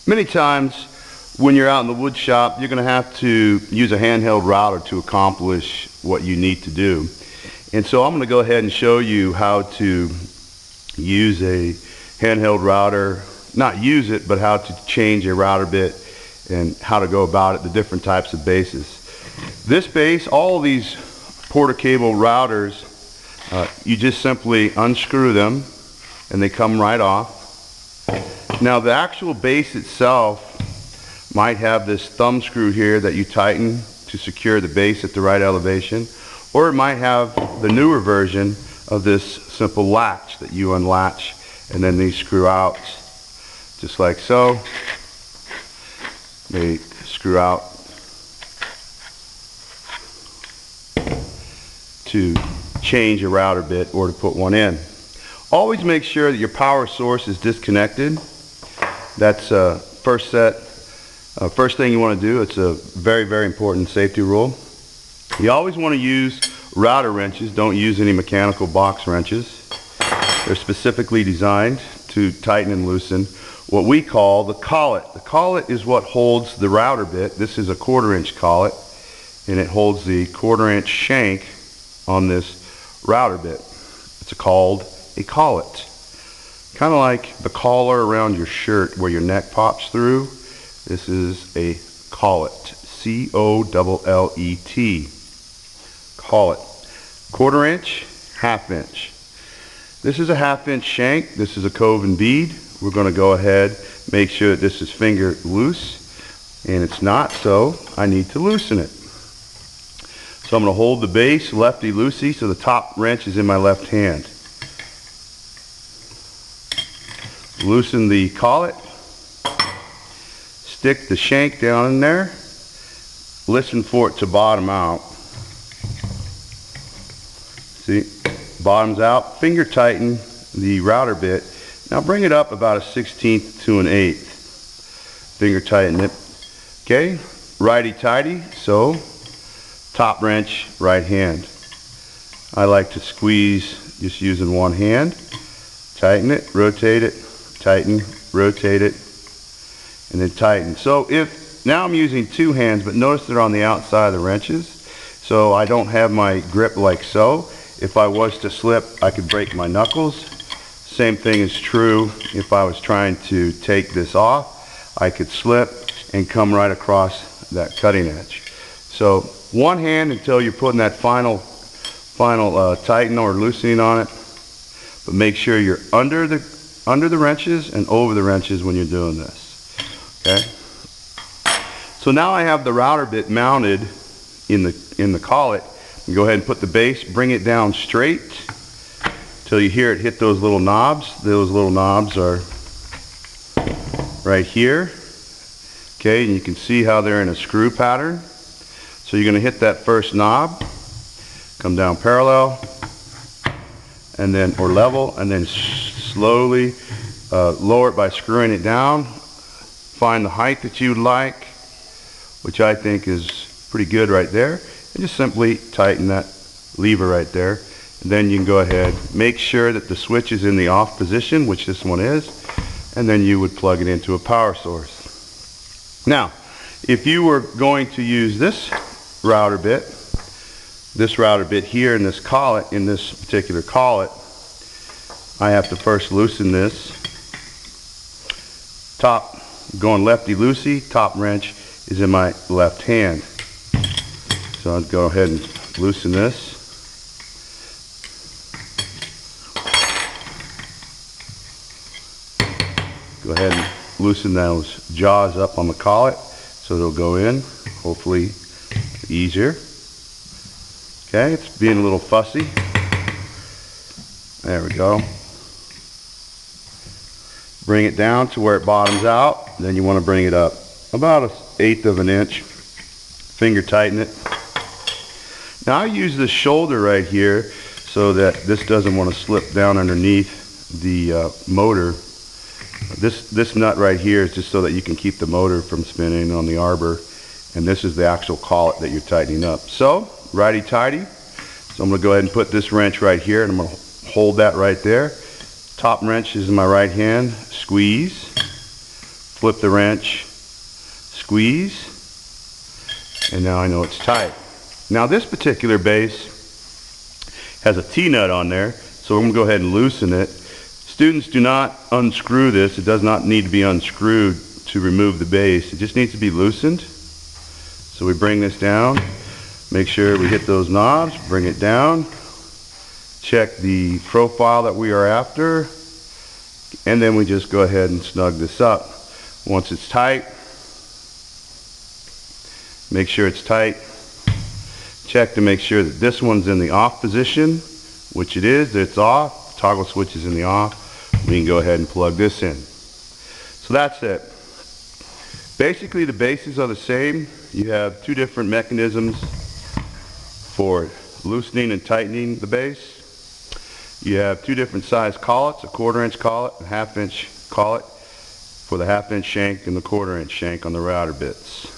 Many times when you're out in the wood shop, you're going to have to use a handheld router to accomplish what you need to do. And so I'm going to go ahead and show you how to use a handheld router, not use it, but how to change a router bit and how to go about it, the different types of bases. This base, all of these Porter Cable routers, you just simply unscrew them and they come right off. Now the actual base itself might have this thumb screw here that you tighten to secure the base at the right elevation, or it might have the newer version of this simple latch that you unlatch, and then these screw out just like so. They screw out to change a router bit or to put one in. Always make sure that your power source is disconnected. That's first thing you want to do. It's a very, very important safety rule. You always want to use router wrenches. Don't use any mechanical box wrenches. They're specifically designed to tighten and loosen what we call the collet. The collet is what holds the router bit. This is a 1/4-inch collet, and it holds the 1/4-inch shank on this router bit. It's called a collet. Kind of like the collar around your shirt where your neck pops through. This is a collet. C-O-L-L-E-T. Collet. 1/4-inch, 1/2-inch. This is a 1/2-inch shank. This is a Coven bead. We're going to go ahead, make sure that this is finger loose, and it's not, so I need to loosen it. So I'm going to hold the base lefty-loosey, so the top wrench is in my left hand. Loosen the collet, stick the shank down in there, listen for it to bottom out. See, bottoms out, finger tighten the router bit. Now bring it up about a 1/16 to an 1/8. Finger tighten it. Okay, righty-tighty, so top wrench, right hand. I like to squeeze just using one hand. Tighten it, rotate it, tighten, rotate it, and then tighten. So now I'm using two hands, but notice they're on the outside of the wrenches, so I don't have my grip like so. If I was to slip, I could break my knuckles. Same thing is true if I was trying to take this off. I could slip and come right across that cutting edge. So one hand until you're putting that final tighten or loosening on it, but make sure you're under the wrenches and over the wrenches when you're doing this. Okay. So now I have the router bit mounted in the collet. You go ahead and put the base, bring it down straight till you hear it hit those little knobs. Those little knobs are right here. Okay, and you can see how they're in a screw pattern. So you're going to hit that first knob, come down parallel, and then or level, and then slowly lower it by screwing it down. Find the height that you'd like, which I think is pretty good right there, and just simply tighten that lever right there. And then you can go ahead, make sure that the switch is in the off position, which this one is, and then you would plug it into a power source. Now, if you were going to use this router bit here in this collet, in this particular collet, I have to first loosen this. Top going lefty-loosey, top wrench is in my left hand. So I'll go ahead and loosen this. Go ahead and loosen those jaws up on the collet so they'll go in, hopefully easier. Okay, it's being a little fussy. There we go. Bring it down to where it bottoms out. Then you want to bring it up about 1/8 of an inch. Finger tighten it. Now I use this shoulder right here so that this doesn't want to slip down underneath the motor. This nut right here is just so that you can keep the motor from spinning on the arbor, and this is the actual collet that you're tightening up. So righty-tighty. So I'm going to go ahead and put this wrench right here, and I'm going to hold that right there. Top wrench is in my right hand. Squeeze, flip the wrench, squeeze, and now I know it's tight. Now this particular base has a T-nut on there, so I'm going to go ahead and loosen it. Students, do not unscrew this. It does not need to be unscrewed to remove the base. It just needs to be loosened. So we bring this down, make sure we hit those knobs, bring it down, check the profile that we are after, and then we just go ahead and snug this up. Once it's tight, make sure it's tight. Check to make sure that this one's in the off position, which it is. It's off. Toggle switch is in the off. We can go ahead and plug this in. So that's it. Basically the bases are the same. You have two different mechanisms for loosening and tightening the base. You have two different size collets, a 1/4 inch collet, a 1/2 inch collet for the 1/2 inch shank and the 1/4 inch shank on the router bits.